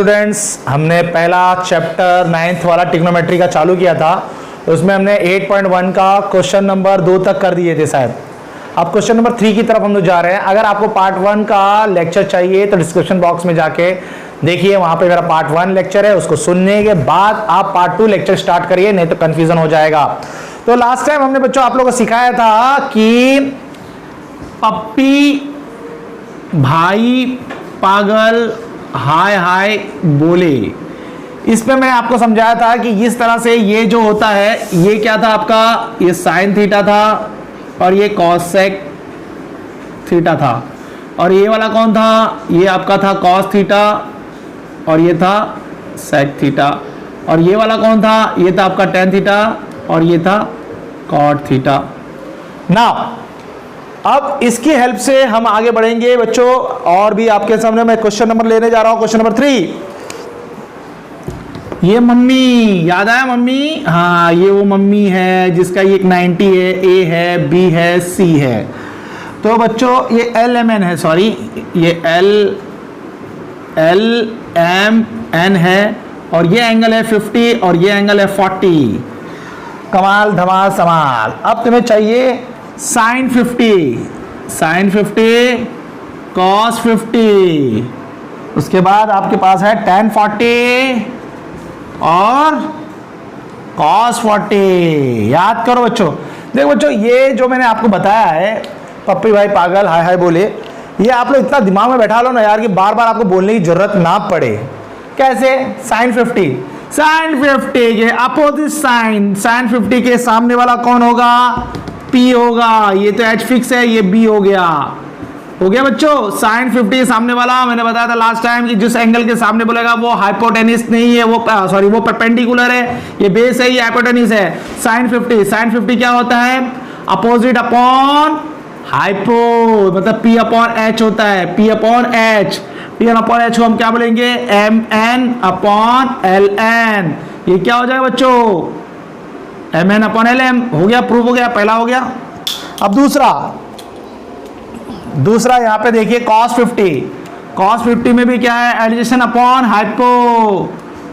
Students, हमने पहला chapter 9th वाला ट्रिग्नोमेट्री का चालू किया था। उसमें हमने 8.1 का क्वेश्चन नंबर 2 तक कर दिए थे शायद। अब क्वेश्चन नंबर 3 की तरफ हम लोग जा रहे हैं। अगर आपको पार्ट 1 का लेक्चर चाहिए तो डिस्क्रिप्शन बॉक्स में जाके देखिए, वहां पे मेरा पार्ट 1 लेक्चर है। उसको सुनने के बाद आप पार्ट 2 लेक्चर स्टार्ट करिए, नहीं तो कंफ्यूजन हो जाएगा। तो लास्ट टाइम हमने बच्चों आप लोगों को सिखाया था कि पप्पी भाई पागल हाय हाय बोले। इसमें मैंने आपको समझाया था कि इस तरह से ये जो होता है, ये क्या था आपका, ये साइन थीटा था और ये कॉसेक थीटा था। और ये वाला कौन था, ये आपका था कॉस थीटा और ये था सेक थीटा। और ये वाला कौन था, ये था आपका टेन थीटा और ये था कॉट थीटा। नाउ अब इसकी हेल्प से हम आगे बढ़ेंगे बच्चों। और भी आपके सामने मैं क्वेश्चन नंबर लेने जा रहा हूं, क्वेश्चन नंबर 3। ये मम्मी, याद आया मम्मी? हाँ, ये वो मम्मी है जिसका ये एक 90 है, ए है, बी है, सी है। तो बच्चों ये एल एम एन है, सॉरी ये एल एम एन है और ये एंगल है 50 और ये एंगल है 40। कमाल धमाल समाल। अब तुम्हें चाहिए साइन 50 कॉस 50, उसके बाद आपके पास है tan 40 और cos 40। याद करो बच्चों। देखो बच्चों, ये जो मैंने आपको बताया है पप्पी भाई पागल हाय हाय बोले, ये आप लोग इतना दिमाग में बैठा लो ना यार कि बार बार आपको बोलने की जरूरत ना पड़े। कैसे? साइन 50 ये अपोजिट साइन, साइन 50 के सामने वाला कौन होगा? P होगा। ये तो H फिक्स है, ये B हो गया बच्चों। साइन 50 के सामने वाला मैंने बताया था लास्ट टाइम कि जिस एंगल के सामने बोलेगा वो हाइपोटेनिस नहीं है, वो सॉरी वो परपेंडिकुलर है। ये बेस है, ये हाइपोटेनिस है। साइन 50 क्या होता है? अपोजिट अपॉन हाइपो, मतलब P अपॉन H होता है। P अपॉन H को हम क्या बोलेंगे? MN upon LN। ये क्या हो जाएगा बच्चों? MN upon LM। हो गया, प्रूव हो गया, पहला हो गया। अब दूसरा यहाँ पे देखिए cos 50 में भी क्या है? Adjacent upon hypo.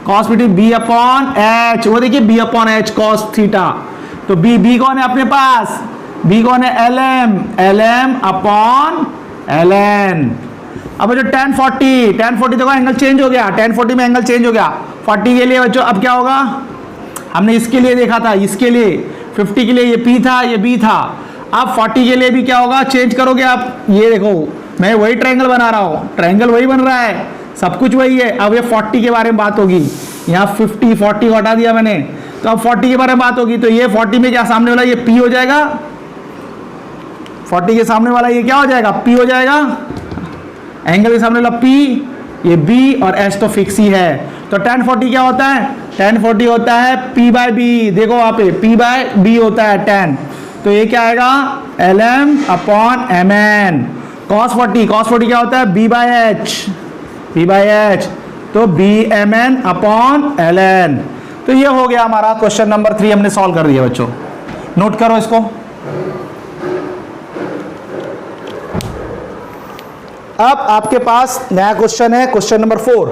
cos 50 B upon H, वो देखिए B upon H cos theta. तो B कौन है अपने पास? B कौन है? LM upon LN। अब जो tan 40 देखो एंगल चेंज हो गया, tan 40 में एंगल चेंज हो गया। 40 के लिए बच्चों अब क्या होगा? हमने इसके लिए देखा था, इसके लिए 50 के लिए ये P था, ये B था। अब 40 के लिए भी क्या होगा? चेंज करोगे आप। ये देखो मैं वही ट्रायंगल बना रहा हूँ, ट्रायंगल वही बन रहा है, सब कुछ वही है। अब ये 40 के बारे में बात होगी। यहाँ 40 को हटा दिया मैंने, तो अब 40 के बारे में बात होगी। तो ये 40 में क्या सामने वाला ये P हो जाएगा, 40 के सामने वाला ये क्या हो जाएगा? P हो जाएगा। एंगल के सामने वाला P, ये B और H तो फिक्स ही है। तो tan 40 क्या होता है? tan 40 होता है P बाय B। देखो वहां पे P बाय B होता है tan। तो ये क्या आएगा? LM upon MN। cos 40 क्या होता है? B by H। तो BMN अपॉन LN। तो ये हो गया हमारा क्वेश्चन नंबर 3, हमने सॉल्व कर दिया बच्चों। नोट करो इसको। अब आपके पास नया क्वेश्चन है, क्वेश्चन नंबर 4।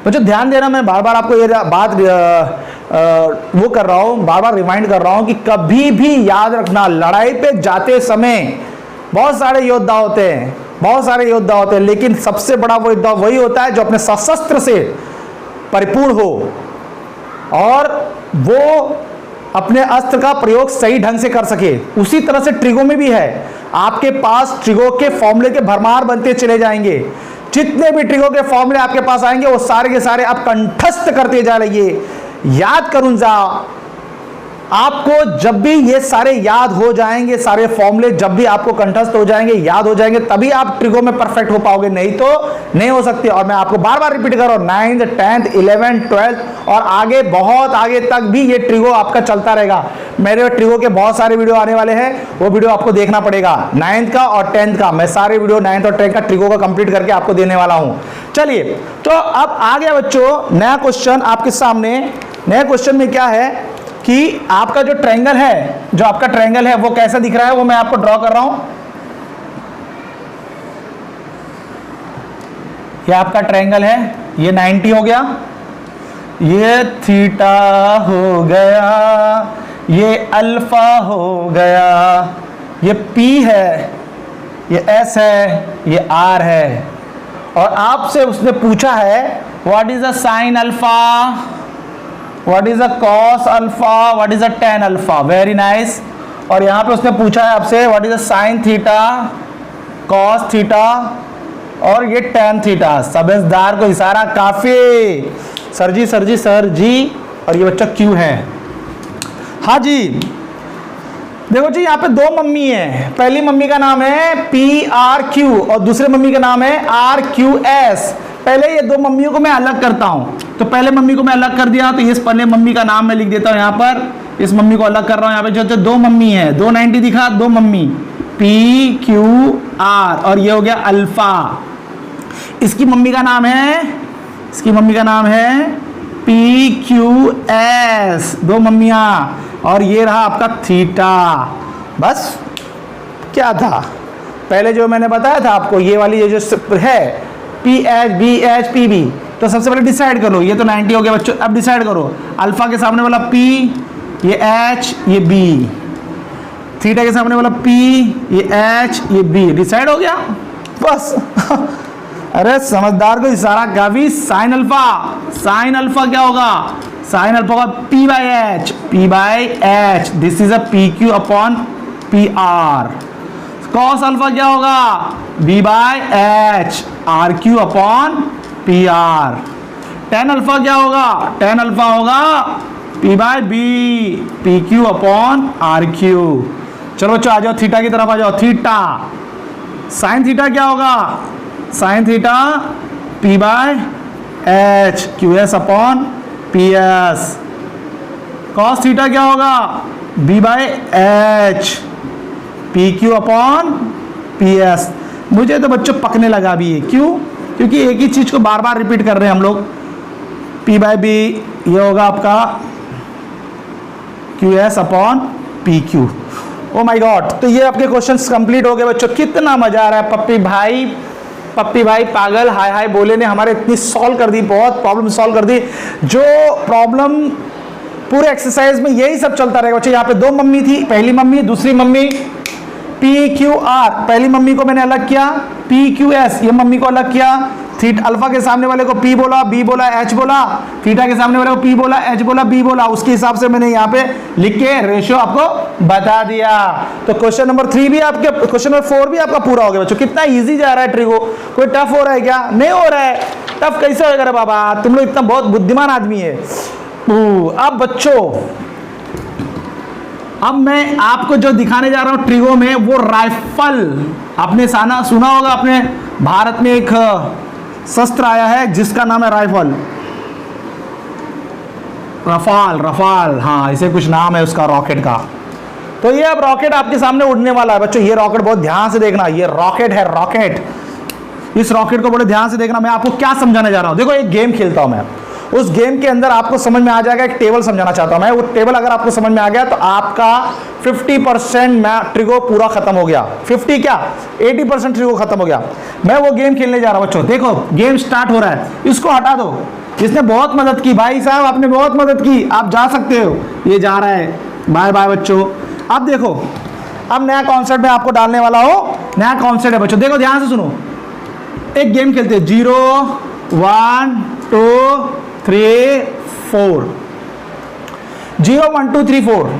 बच्चों ध्यान देना, मैं बार बार आपको ये बात वो कर रहा हूं, बार बार रिमाइंड कर रहा हूं कि कभी भी याद रखना, लड़ाई पे जाते समय बहुत सारे योद्धा होते हैं, लेकिन सबसे बड़ा वो योद्धा वही होता है जो अपने सशस्त्र से परिपूर्ण हो और वो अपने अस्त्र का प्रयोग सही ढंग से कर सके। उसी तरह से ट्रिगो में भी है। आपके पास ट्रिगो के फॉर्मूले के भरमार बनते चले जाएंगे। जितने भी ट्रिगो के फॉर्मूले आपके पास आएंगे वो सारे के सारे आप कंठस्थ करते जा रहिए। याद करूं जा, आपको जब भी ये सारे याद हो जाएंगे, सारे फॉर्मूले जब भी आपको कंठस्थ हो जाएंगे, याद हो जाएंगे, तभी आप ट्रिगो में परफेक्ट हो पाओगे, नहीं तो नहीं हो सकते। और मैं आपको बार बार रिपीट कर रहा हूं, 9th 10th 11th 12th और आगे बहुत आगे तक भी ये ट्रिगो आपका चलता रहेगा। मेरे ट्रिगो के बहुत सारे वीडियो आने वाले हैं, वो वीडियो आपको देखना पड़ेगा। 9th का और 10th का मैं सारे वीडियो 9th और 10th का ट्रिगो का कंप्लीट करके आपको देने वाला हूं। चलिए, तो अब आ गया बच्चों नया क्वेश्चन आपके सामने। नया क्वेश्चन में क्या है? कि आपका जो ट्रायंगल है वो कैसा दिख रहा है, वो मैं आपको ड्रॉ कर रहा हूं। ये आपका ट्रायंगल है, ये 90 हो गया, ये थीटा हो गया, ये अल्फा हो गया, ये P है, ये S है, ये R है। और आपसे उसने पूछा है what is a sine alpha, what is a cos alpha, what is a tan alpha. Very nice. और यहां पे उसने पूछा है आपसे what is a sine theta, cos theta और ये टेन थीटा। समझदार को इशारा काफी। सर जी सर जी सर जी। और ये बच्चा क्यू है। हाँ जी, देखो जी, यहाँ पे दो मम्मी है। पहली मम्मी का नाम है PRQ और दूसरे मम्मी का नाम है RQS। पहले ये दो मम्मियों को मैं अलग करता हूँ। तो पहले मम्मी को मैं अलग कर दिया, तो इस पहले मम्मी का नाम मैं लिख देता हूँ यहाँ पर। इस मम्मी को अलग कर रहा हूँ। यहाँ पे जो दो मम्मी है, 290 दिखा, दो मम्मी PQR और ये हो गया अल्फा। इसकी मम्मी का नाम है PQS, दो मम्मियाँ। और ये रहा आपका थीटा। बस क्या था पहले जो मैंने बताया था आपको, ये वाली ये जो है PH BH PB। तो सबसे पहले डिसाइड करो, ये तो 90 हो गया बच्चों। अब डिसाइड करो, अल्फा के सामने वाला P, ये H, ये B। थीटा के सामने वाला P, ये H, ये B। डिसाइड हो गया बस। अरे समझदार को इशारा काफी। साइन अल्फा क्या होगा? साइन अल्फा होगा P by H. This is a PQ upon PR। Cos alpha क्या होगा? B by H, RQ upon PR। Tan alpha क्या होगा? टेन अल्फा होगा P by B, PQ upon RQ। चलो बच्चों आ जाओ, थीटा की तरफ आ जाओ। थीटा, साइन थीटा क्या होगा? Sine theta P by H, QS upon PS। Cos theta क्या होगा? B by H, PQ upon PS। मुझे तो बच्चों पकने लगा भी है। क्यों? क्योंकि एक ही चीज को बार बार रिपीट कर रहे हैं हम लोग। P बाय B, ये होगा आपका QS upon PQ। O my God. तो ये आपके क्वेश्चंस कंप्लीट हो गए बच्चों। कितना मजा आ रहा है। पप्पी भाई पागल हाय हाय बोले ने हमारे इतनी सॉल्व कर दी, बहुत प्रॉब्लम सॉल्व कर दी। जो प्रॉब्लम पूरे एक्सरसाइज में यही सब चलता रहेगा बच्चों। यहाँ पे दो मम्मी थी, पहली मम्मी, दूसरी मम्मी PQR। पहली मम्मी को मैंने अलग किया, PQS, ये मम्मी को अलग किया। थीटा अल्फा के सामने वाले को P बोला, B बोला, H बोला। थीटा के सामने वाले को P बोला, H बोला, B बोला। उसके हिसाब से मैंने यहाँ पे लिख के रेशियो आपको बता दिया। तो क्वेश्चन नंबर 3 भी आपके, क्वेश्चन नंबर 4 भी आपका पूरा हो गया बच्चों। कितना इजी जा रहा है ट्रिगो। कोई टफ हो रहा है क्या? नहीं हो रहा है। टफ कैसे होगा रे बाबा, तुम लोग इतना बहुत बुद्धिमान आदमी है। अब बच्चों, अब मैं आपको जो दिखाने जा रहा हूं ट्रिगो में, वो राइफल। आपने सुना होगा, अपने भारत में एक शस्त्र आया है जिसका नाम है राइफल। रफाल, हाँ, इसे कुछ नाम है उसका, रॉकेट का। तो ये अब रॉकेट आपके सामने उड़ने वाला है बच्चों। ये रॉकेट बहुत ध्यान से देखना, ये रॉकेट है, रॉकेट। इस रॉकेट को बड़े ध्यान से देखना। मैं आपको क्या समझाने जा रहा हूं। देखो, एक गेम खेलता हूं मैं। उस गेम के अंदर आपको समझ में आ जाएगा। एक टेबल समझाना चाहता हूं मैं। वो टेबल अगर आपको समझ में आ गया तो आपका 50% ट्रिगो पूरा खत्म हो गया। 50 क्या, 80% ट्रिगो खत्म हो गया। मैं वो गेम खेलने जा रहा हूं बच्चों। देखो, गेम स्टार्ट हो रहा है। इसको हटा दो। इसने बहुत मदद की भाई साहब, आपने बहुत मदद की। आप जा सकते हो। ये जा रहा है। बाय बाय बच्चों। अब देखो, अब नया कॉन्सेप्ट मैं आपको डालने वाला हूं। नया कॉन्सेप्ट है बच्चों, देखो ध्यान से सुनो। एक गेम खेलते हैं। 0 1 2 3 4। 0 1 2 3 4।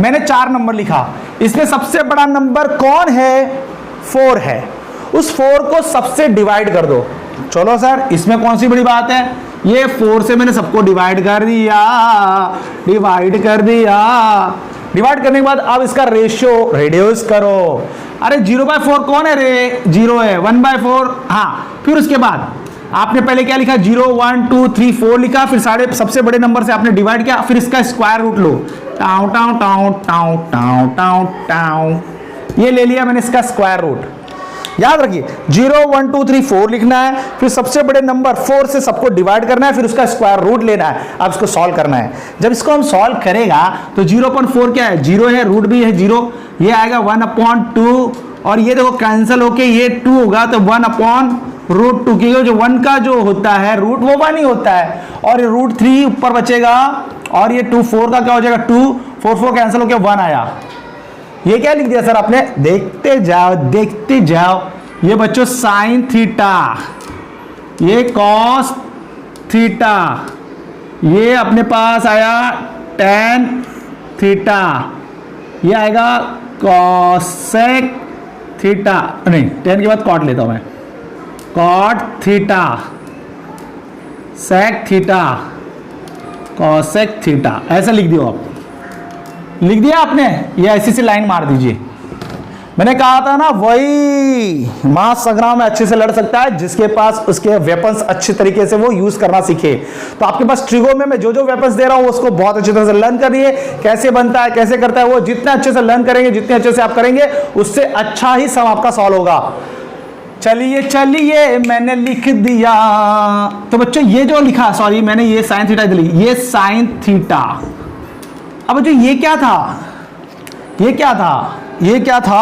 मैंने 4 नंबर लिखा। इसमें सबसे बड़ा नंबर कौन है? 4 है। उस 4 को सबसे डिवाइड कर दो। चलो सर, इसमें कौन सी बड़ी बात है? ये 4 से मैंने सबको डिवाइड कर दिया। डिवाइड करने के बाद अब इसका रेशियो रिड्यूस करो। अरे 0/4 कौन है रे? 0 है। 1/4, हाँ। फिर उसके बाद आपने पहले क्या लिखा? 0 1 2 3 4 लिखा। फिर सबसे बड़े नंबर से आपने डिवाइड किया। फिर इसका स्क्वायर रूट लो। टाउ टाउ टाउ टाउ टाउ टाउ टाउ। ये ले लिया मैंने इसका स्क्वायर रूट। याद रखिए 0 1 2 3 4 लिखना है, फिर सबसे बड़े नंबर 4 से सबको डिवाइड करना है, फिर उसका स्क्वायर रूट लेना है, अब इसको सॉल्व करना है। जब इसको हम सॉल्व करेगा तो 0.4 क्या है, 0 है, रूट भी है 0, ये आएगा 1/2 और ये देखो कैंसिल होके ये 2 होगा तो 1/√2, क्योंकि जो 1 का जो होता है रूट वो 1 ही होता है, और ये √3 ऊपर बचेगा, और ये 2 4 का क्या हो जाएगा 2, 4 4 कैंसिल होके 1 आया। ये क्या लिख दिया सर आपने, देखते जाओ। ये बच्चों साइन थीटा, ये कॉस थीटा, ये अपने पास आया टेन थीटा, ये आएगा कॉसेक थीटा, नहीं टेन के बाद कॉट लेता हूं मैं, cot theta, sec theta, cosec theta, ऐसा लिख दियो आप। लिख दिया आपने, ये ऐसी सी लाइन मार दीजिए। मैंने कहा था ना, वही महासंग्राम में अच्छे से लड़ सकता है जिसके पास उसके वेपन्स अच्छे तरीके से वो यूज करना सीखे। तो आपके पास ट्रिगो में मैं जो जो वेपन्स दे रहा हूं उसको बहुत अच्छी तरह से लर्न करिए, कैसे बनता है कैसे करता है, वो जितना अच्छे से लर्न करेंगे, जितने अच्छे से आप करेंगे, उससे अच्छा ही सम आपका सॉल्व होगा। चलिए मैंने लिख दिया। तो बच्चों ये जो लिखा, सॉरी मैंने ये साइन थीटा ली, ये साइन थीटा। अब बच्चों ये क्या था,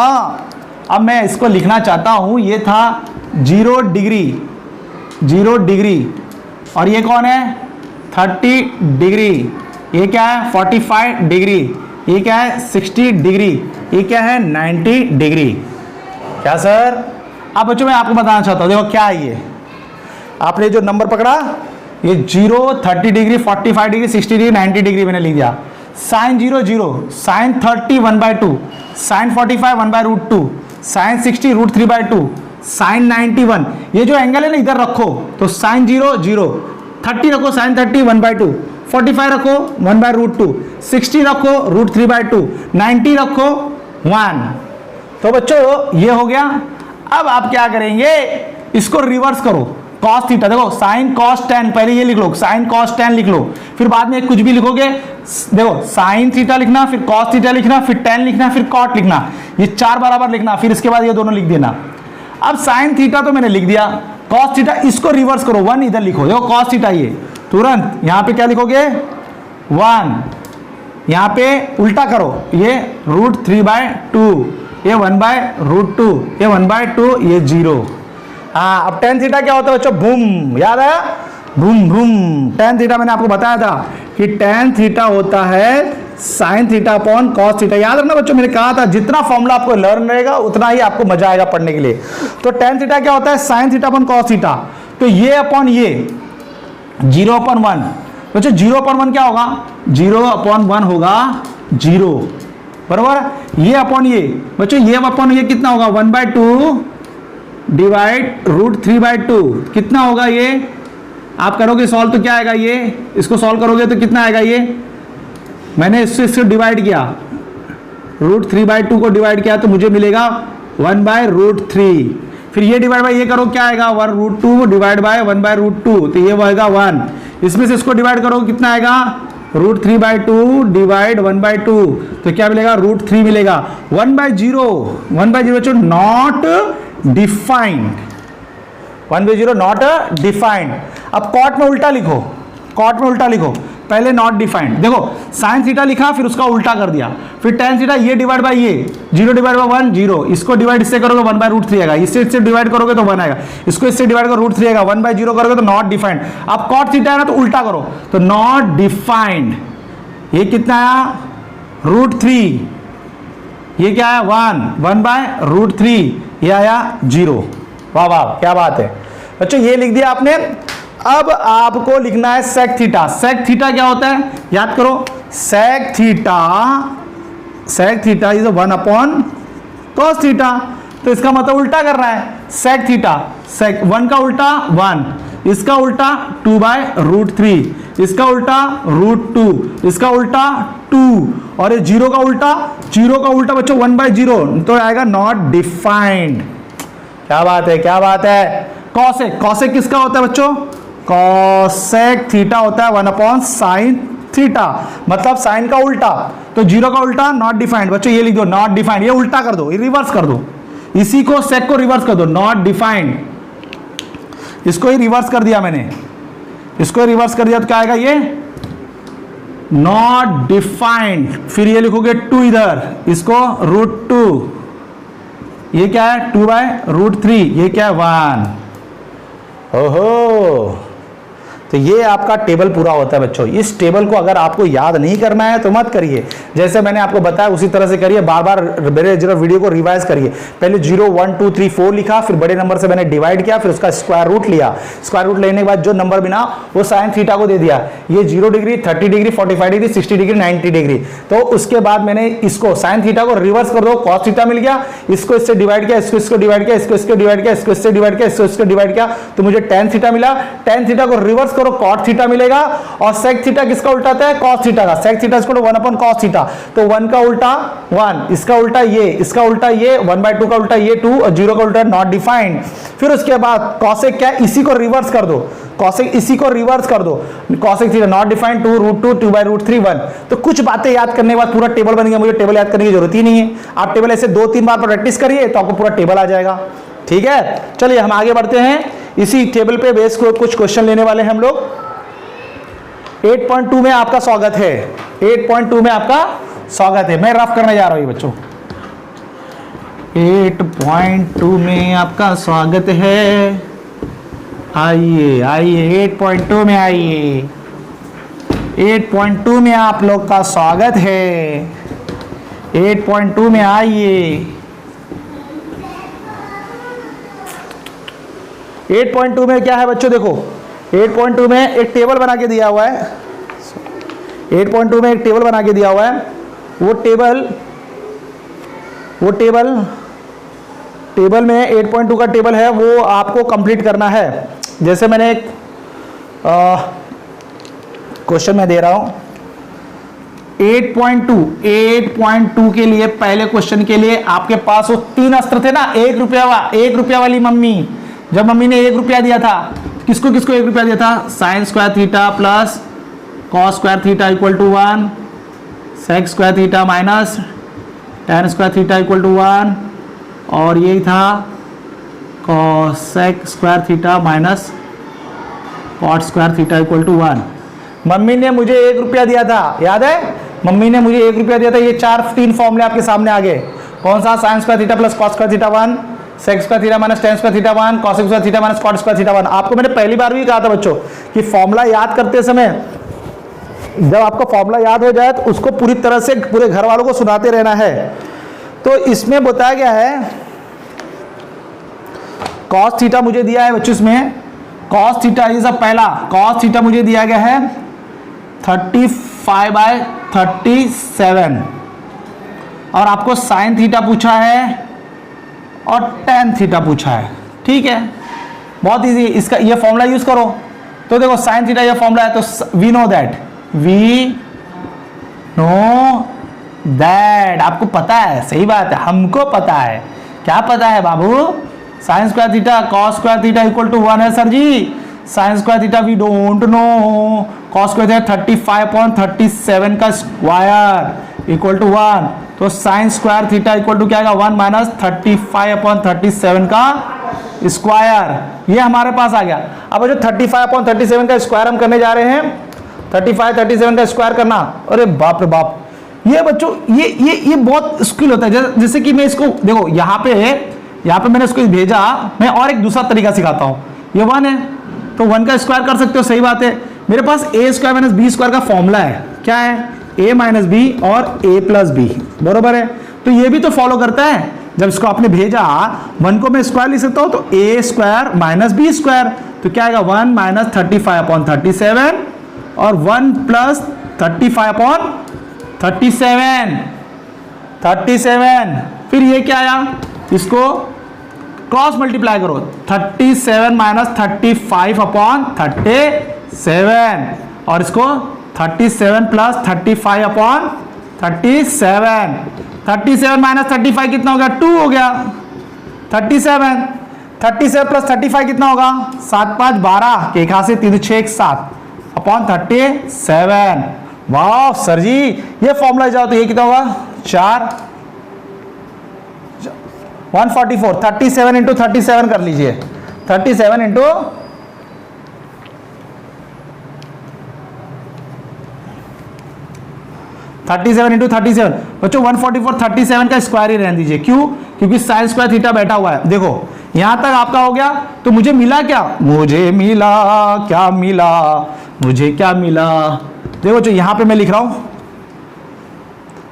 अब मैं इसको लिखना चाहता हूं, ये था 0 डिग्री, और ये कौन है 30 डिग्री, ये क्या है 45 डिग्री, ये क्या है 60 डिग्री, ये क्या है 90 डिग्री। क्या सर? अब बच्चों मैं आपको बताना चाहता हूं, देखो क्या है ये, आपने जो नंबर पकड़ा ये 0 30 डिग्री 45 डिग्री 60 डिग्री 90 डिग्री मैंने लिख दिया। Sine 0 0, sine 30 1/2, sine 45 1/√2, sine 60 √3/2, sine 91, ये जो एंगल है ना इधर रखो, तो साइन 0 0, 30 रखो साइन 30 1/2, 45 रखो 1/√2, 60 रखो √3/2, 90 रखो 1। तो बच्चों ये हो गया। अब आप क्या करेंगे, इसको रिवर्स करो, कॉस थीटा, देखो साइन कॉस टेन, पहले ये लिख लो साइन कॉस टेन लिख लो, फिर बाद में कुछ भी लिखोगे, देखो साइन थीटा लिखना, फिर कॉस थीटा लिखना, फिर टेन लिखना, फिर कॉट लिखना, ये 4 बराबर लिखना, फिर इसके बाद ये दोनों लिख देना। अब साइन थीटा तो मैंने लिख दिया, कॉस थीटा इसको रिवर्स करो, 1 इधर लिखो, देखो कॉस थीटा ये तुरंत यहां पे क्या लिखोगे 1, यहां पे उल्टा करो, ये √3/2, ये 1/√2, ये 1/2, ये 0। हाँ अब टेन थीटा क्या होता है बच्चों, बूम, याद आया, बूम बूम। टेन थीटा मैंने आपको बताया था कि टेन थीटा होता है sine theta upon cos theta. याद रखना बच्चों, मैंने कहा था जितना फॉर्मूला आपको लर्न रहेगा उतना ही आपको मजा आएगा पढ़ने के लिए। तो टेन थीटा क्या होता है, sine theta upon cos theta, तो ये अपॉन ये 0/1 बच्चों, 0/1 क्या होगा, 0/1 होगा 0 बराबर, ये अपॉन ये बच्चों, ये अपॉन ये कितना होगा 1/2 डिवाइड √3/2, कितना होगा ये, आप करोगे सॉल्व तो क्या आएगा, ये इसको सॉल्व करोगे तो कितना आएगा, ये मैंने इससे डिवाइड किया, √3/2 को डिवाइड किया तो मुझे मिलेगा 1/√3, फिर ये डिवाइड बाय ये करो क्या आएगा 1√2 डिवाइड बाय 1/√2, तो ये आएगा 1, इसमें से इसको डिवाइड करो कितना आएगा √3/2 डिवाइड 1/2, तो क्या मिलेगा √3 मिलेगा। 1/0 बच्चों नॉट डिफाइंड, 1/0 नॉट डिफाइंड। अब कॉट में उल्टा लिखो, पहले नॉट डिफाइंड, देखो साइन थीटा लिखा फिर उसका उल्टा कर दिया, फिर टेन थीटा ये डिवाइड बाय ये 0 डिवाइड बाय 1 0, इसको डिवाइड इससे करोगे 1/√3 आएगा, इससे डिवाइड करोगे तो 1 आएगा, इसको इससे डिवाइड करो √3 आएगा, 1/0 करोगे तो नॉट डिफाइंड। अब कॉट थीटा है ना तो उल्टा करो, तो नॉट डिफाइंड, ये कितना आया √3, ये क्या है 1/√3, ये आया 0। वाह वाह क्या बात है बच्चों, ये लिख दिया आपने। अब आपको लिखना है सेक थीटा। सेक थीटा क्या होता है, याद करो, sec theta is 1/cos theta, तो इसका मतलब उल्टा करना है, सेक थीटा, सेक 1 का उल्टा 1, इसका उल्टा 2/√3, इसका उल्टा √2, इसका उल्टा 2, और ये 0 का उल्टा बच्चों 1/0, तो आएगा नॉट डिफाइंड। क्या बात है। कॉसेक किसका होता है बच्चों, कॉसेक थीटा होता है 1/sin थीटा, मतलब साइन का उल्टा, तो 0 का उल्टा नॉट डिफाइंड। बच्चों ये लिख दो नॉट डिफाइंड, ये उल्टा कर दो, ये रिवर्स कर दो, इसी को सेक को रिवर्स कर दो, नॉट डिफाइंड, इसको ही रिवर्स कर दिया मैंने, इसको रिवर्स कर दिया तो क्या आएगा ये नॉट डिफाइंड, फिर ये लिखोगे 2 इधर, इसको √2, ये क्या है 2/√3, ये क्या है 1। ओहो, तो ये आपका टेबल पूरा होता है बच्चों। इस टेबल को अगर आपको याद नहीं करना है तो मत करिए, जैसे मैंने आपको बताया उसी तरह से करिए, बार बार मेरे जरा वीडियो को रिवाइज करिए। पहले 0 1 2 3 4 लिखा, फिर बड़े नंबर से मैंने डिवाइड किया, फिर उसका स्क्वायर रूट लिया, स्क्वायर रूट लेने के बाद जो नंबर बिना वो साइन थीटा को दे दिया, ये 0 degree 30 degree 45 degree 60 degree 90 degree. तो उसके बाद मैंने इसको साइन थीटा को रिवर्स कर दो, कॉस थीटा मिल गया, इसको इससे डिवाइड किया, इसको डिवाइड किया, इसको डिवाइड किया, इसको डिवाइड किया, इसको डिवाइड किया, तो मुझे टेन थीटा मिला। टेन थीटा को रिवर्स करो, कॉट थीटा मिलेगा, और सेक थीटा किसका उल्टा आता है कॉस थीटा का, सेक थीटा इसको 1/cos थीटा, तो 1 का उल्टा 1, इसका उल्टा ये, इसका उल्टा ये, 1/2 का उल्टा ये 2, और 0 का उल्टा नॉट डिफाइंड। फिर उसके बाद कॉसेक क्या, इसी को रिवर्स कर दो, कॉसेक इसी को रिवर्स कर दो, कॉसेक थीटा नॉट डिफाइंड 2 √2 2/√3 1। तो कुछ बातें याद करने के बाद पूरा टेबल बन गया, मुझे टेबल याद करने की जरूरत ही नहीं है, आप टेबल ऐसे 2-3 बार प्रैक्टिस करिए तो आपको पूरा टेबल आ जाएगा। ठीक है, चलिए हम आगे बढ़ते हैं, इसी टेबल पे बेस को कुछ क्वेश्चन लेने वाले हैं हम लोग। 8.2 में आपका स्वागत है, 8.2 में आपका स्वागत है, मैं रफ करने जा रहा हूं बच्चों। 8.2 में आपका स्वागत है, आइए आइए 8.2 में आइए, 8.2 में आप लोग का स्वागत है, 8.2 में आइए। 8.2 में क्या है बच्चों, देखो 8.2 में एक टेबल बना के दिया हुआ है, 8.2 में एक टेबल बना के दिया हुआ है, वो टेबल में 8.2 का टेबल है, वो आपको कंप्लीट करना है। जैसे मैंने एक क्वेश्चन में दे रहा हूं 8.2 के लिए, पहले क्वेश्चन के लिए आपके पास वो 3 अस्त्र थे ना, 1 रुपया वाली मम्मी, जब मम्मी ने 1 रुपया दिया था, किसको 1 रुपया दिया था, sine square theta plus cos square theta equal to 1, sec square theta minus tan square theta equal to 1, और यही था cosec square theta minus cot square theta equal to 1। Mummy ने मुझे 1 रुपया दिया था, याद है, मम्मी ने मुझे 1 रुपया दिया था। ये 3 फॉर्मूले आपके सामने आ गए, कौन सा, sine square theta plus cos square theta 1, sec square theta minus tan square theta 1, cosec square theta minus cot square theta 1। आपको मैंने पहली बार भी कहा था बच्चों कि फॉर्मूला याद करते समय, जब आपको फॉर्मूला याद हो जाए तो उसको पूरी तरह से पूरे घर वालों को सुनाते रहना है। तो इसमें बताया गया है कॉस थीटा मुझे दिया है बच्चों, इसमें कॉस थीटा इज पहला, कॉस थीटा मुझे दिया गया है 35/37, और आपको साइन थीटा पूछा है और टेन थीटा पूछा है। ठीक है, बहुत इजी, इसका ये फॉर्मूला यूज करो। तो देखो साइन थीटा ये फॉर्मूला है, तो वी नो दैट, आपको पता है, सही बात है, हमको पता है। क्या पता है बाबू, sine square theta cos square theta equal to 1 है सर जी, sine square theta we don't know, cos square theta 35/37 का स्क्वायर इक्वल टू 1, तो sine square theta equal to क्या आएगा 1 माइनस 35/37 का स्क्वायर, ये हमारे पास आ गया। अब जो 35/37 का स्क्वायर हम करने जा रहे हैं, 35/37 का स्क्वायर करना, अरे बाप रे बाप, ये बच्चों ये बहुत स्किल होता है। जैसे कि मैं इसको देखो यहाँ पे मैंने इसको भेजा, मैं और एक दूसरा तरीका सिखाता हूँ। ये 1 है तो 1 का स्क्वायर कर सकते हो, सही बात है। मेरे पास a square minus B square का फॉर्मूला है, क्या है, a माइनस बी और a प्लस बी, बरोबर है। तो ये भी तो फॉलो करता है। जब इसको आपने भेजा 1 को मैं स्क्वायर लिख सकता हूं, तो a square minus B square, तो क्या आएगा 1 माइनस 35/37 और 1 प्लस 35/37, फिर ये क्या आया, इसको क्रॉस मल्टीप्लाई करो, 37 माइनस 35/37, और इसको 37 प्लस 35/37, 37 माइनस 35 कितना हो गया, 2 हो गया। 37 प्लस 35 कितना होगा, 7 5 12 के, एक हाथ से 3 6 1 7/37। वाह सर जी, ये फॉर्मूला जाओ तो ये कितना होगा 4, 144, 37 इंटू 37 कर लीजिए, 37 इंटू 37 इंटू 37 बच्चों 144, 37 का स्क्वायर ही रहने दीजिए। क्यों? क्योंकि साइन स्क्वायर थीटा बैठा हुआ है। देखो यहां तक आपका हो गया, तो मुझे मिला क्या? मुझे मिला क्या मिला? मुझे क्या मिला? देखो जो यहां पे मैं लिख रहा हूं,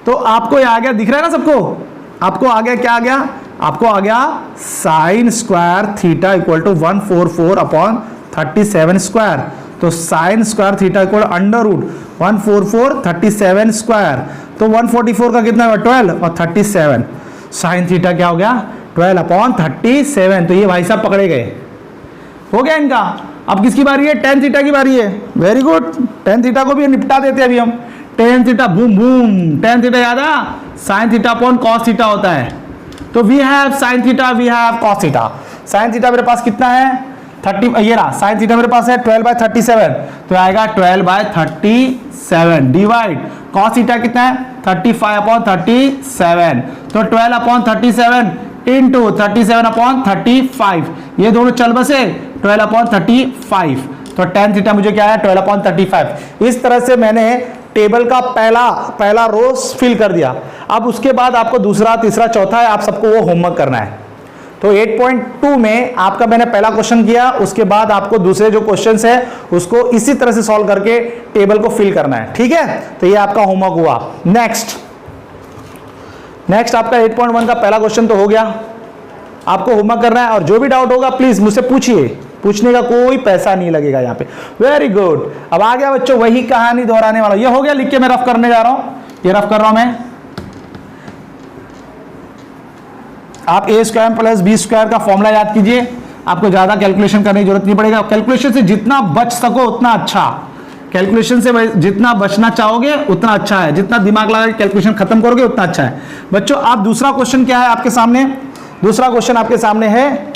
तो आपको ये आ गया, दिख रहा है ना सबको? आपको आ गया, क्या आ गया? आपको आ गया sine square theta equal to 144 upon 37 square. तो sine square theta equal under root 144 37 square, तो 144 का कितना हुआ? 12 और 37 साइन थीटा क्या हो गया? 12 अपॉन 37। तो ये भाई साहब पकड़े गए, हो गया इनका। अब किसकी बारी है? टेन थीटा की बारी है। वेरी गुड, टेन थीटा को भी निपटा देते हैं अभी हम। Tan theta boom boom, tan theta याद है? Sine theta upon cos theta होता है। तो we have sine theta, we have cos theta. Sine theta मेरे पास कितना है? 30, ये रहा साइन थीटा मेरे पास है 12/37, तो आएगा 12/37 डिवाइड कॉस थीटा कितना है? 35/37, तो 12/37 इंटू 37/35, ये दोनों चल बसे 12/35, तो टेन थीटा मुझे क्या है? 12/35। इस तरह से मैंने टेबल का पहला रो फिल कर दिया। अब उसके बाद आपको दूसरा, तीसरा, चौथा है, आप सबको वो होमवर्क करना है। तो 8.2 में आपका मैंने पहला क्वेश्चन किया, उसके बाद आपको दूसरे जो क्वेश्चंस है उसको इसी तरह से सॉल्व करके टेबल को फिल करना है, ठीक है? तो ये आपका होमवर्क हुआ। नेक्स्ट आपका 8.1 का पहला क्वेश्चन तो हो गया, आपको होमवर्क करना है, और जो भी डाउट होगा प्लीज मुझसे पूछिए, पूछने का कोई पैसा नहीं लगेगा यहाँ पे। Very good. अब आ गया बच्चों वही कहानी दोहराने वाला, ये हो गया, लिख के मैं रफ करने जा रहा हूं, ये रफ कर रहा हूं मैं। आप ए स्क्वायर प्लस बी स्क्वायर का फॉर्मूला याद कीजिए, आपको ज्यादा कैलकुलेशन करने की जरूरत नहीं पड़ेगा। कैलकुलेशन से जितना बच सको उतना अच्छा, कैलकुलेशन से जितना बचना चाहोगे उतना अच्छा है, जितना दिमाग लगा के कैलकुलेशन खत्म करोगे उतना अच्छा है। बच्चों आप दूसरा क्वेश्चन क्या है आपके सामने? दूसरा क्वेश्चन आपके सामने है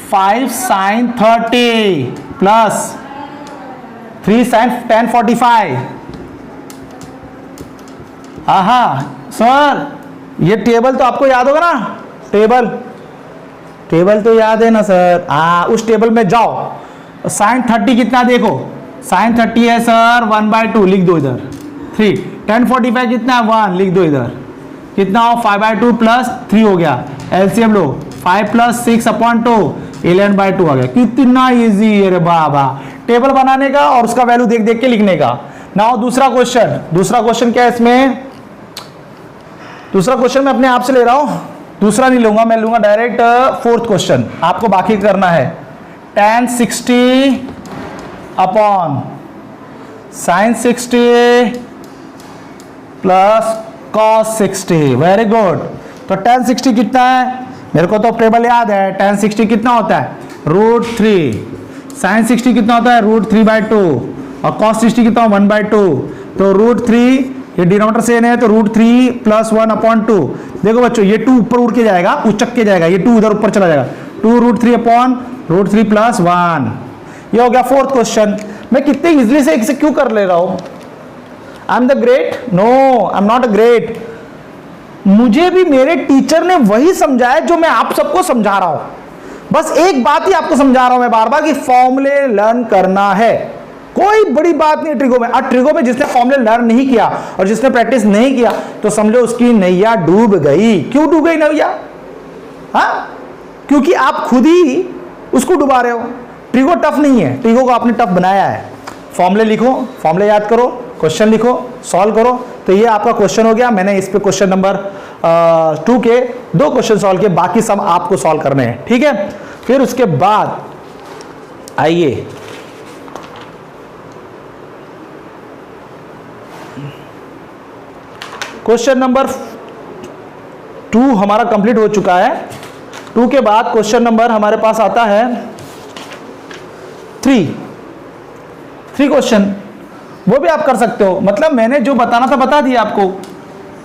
5 sin 30 प्लस 3 sin 1045। सर ये टेबल तो आपको याद होगा ना? टेबल तो याद है ना सर? उस टेबल में जाओ। साइन 30 कितना देखो, साइन 30 है सर 1/2, लिख दो इधर। 3 1045 कितना है? 1, लिख दो इधर। कितना हो? 5/2 प्लस 3 हो गया, एलसीएम लो, 5 प्लस 6/2 11/2 आ गया। कितना इजी है रे बाबा टेबल बनाने का और उसका वैल्यू देख देख के लिखने का। नाउ दूसरा क्वेश्चन क्या है इसमें? दूसरा क्वेश्चन मैं अपने आप से ले रहा हूं, दूसरा नहीं लूंगा, मैं लूंगा डायरेक्ट फोर्थ क्वेश्चन। आपको बाकी करना है tan 60 upon sine 60 plus cos 60। Very good. तो tan 60 कितना है? मेरे को तो टेबल याद है। tan 60 कितना होता है? √3। sin 60 कितना होता है? √3/2, और cos 60 कितना? 1/2। तो √3, ये डिनोमिनेटर सेम है, तो √3 प्लस 1/2। देखो बच्चों ये 2 ऊपर उड़ के जाएगा, उचक के जाएगा, ये 2 उधर ऊपर चला जाएगा, 2 √3 अपॉन √3 प्लस 1। ये हो गया फोर्थ क्वेश्चन। मैं कितने इजीली से इसे क्यों कर ले रहा हूं? I am the great? No, I am not a great. मुझे भी मेरे टीचर ने वही समझाया जो मैं आप सबको समझा रहा हूं। बस एक बात ही आपको समझा रहा हूं मैं बार बार, कि फॉर्मूले लर्न करना है, कोई बड़ी बात नहीं ट्रिगो में। और ट्रिगो में जिसने फॉर्मूले लर्न नहीं किया और जिसने प्रैक्टिस नहीं किया तो समझो उसकी नैया डूब गई। क्यों डूब गई नैया? क्योंकि आप खुद ही उसको डुबा रहे हो। ट्रिगो टफ नहीं है, ट्रिगो को आपने टफ बनाया है। फॉर्मूले लिखो, फॉर्मूले याद करो, क्वेश्चन लिखो, सॉल्व करो। तो ये आपका क्वेश्चन हो गया। मैंने इस पे क्वेश्चन नंबर 2 के 2 क्वेश्चन सॉल्व किए, बाकी सब आपको सॉल्व करने हैं, ठीक है? फिर उसके बाद आइए क्वेश्चन नंबर 2 हमारा कंप्लीट हो चुका है। 2 के बाद क्वेश्चन नंबर हमारे पास आता है 3 क्वेश्चन, वो भी आप कर सकते हो। मतलब मैंने जो बताना था बता दिया आपको,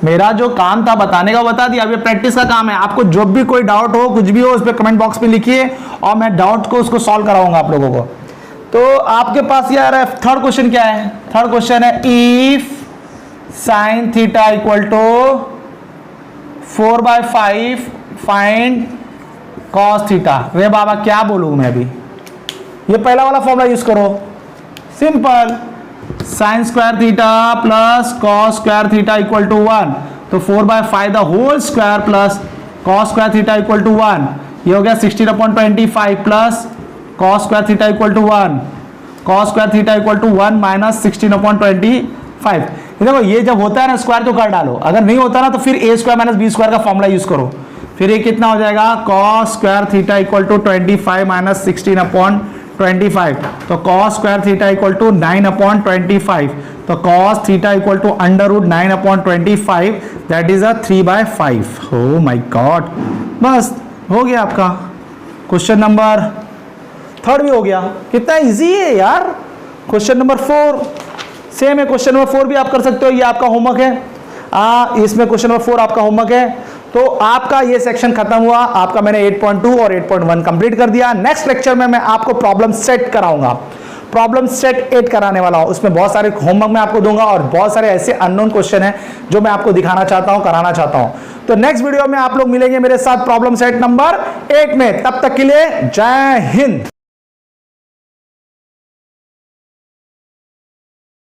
मेरा जो काम था बताने का बता दिया। अब ये प्रैक्टिस का काम है। आपको जो भी कोई डाउट हो, कुछ भी हो, उस पर कमेंट बॉक्स में लिखिए और मैं डाउट को उसको सॉल्व कराऊंगा आप लोगों को। तो आपके पास यार थर्ड क्वेश्चन क्या है? थर्ड क्वेश्चन है if sine theta equal to 4/5 find cos theta. रे बाबा क्या बोलूं मैं अभी, ये पहला वाला फॉर्मूला यूज करो, simple, sine square theta plus cos square theta equal to 1, तो 4/5 the whole square plus cos square theta equal to 1, ये हो गया 16/25 plus cos square theta equal to 1, cos square theta equal to 1 minus 16/25। देखो ये जब होता है ना स्क्वायर तो कर डालो, अगर नहीं होता ना तो फिर a square minus B square का फॉर्मूला यूज करो, फिर ये कितना हो जाएगा, cos square theta equal to 25 minus 16/25, तो cos square theta equal to 9/25, तो cos theta equal to √9/25, that is 3/5। Oh my god, बस हो गया आपका क्वेश्चन नंबर 3 भी हो गया। कितना इजी है यार। क्वेश्चन नंबर 4 सेम है, क्वेश्चन नंबर 4 भी आप कर सकते हो, ये आपका होमवर्क है। इसमें क्वेश्चन नंबर 4 आपका होमवर्क है। तो आपका ये सेक्शन खत्म हुआ, आपका मैंने 8.2 और 8.1 कंप्लीट कर दिया। नेक्स्ट लेक्चर में मैं आपको प्रॉब्लम सेट कराऊंगा, प्रॉब्लम सेट 8 कराने वाला हूं, उसमें बहुत सारे होमवर्क मैं आपको दूंगा और बहुत सारे ऐसे अननोन क्वेश्चन हैं जो मैं आपको दिखाना चाहता हूं, कराना चाहता हूं। तो नेक्स्ट वीडियो में आप लोग मिलेंगे मेरे साथ प्रॉब्लम सेट नंबर 8 में। तब तक के लिए जय हिंद।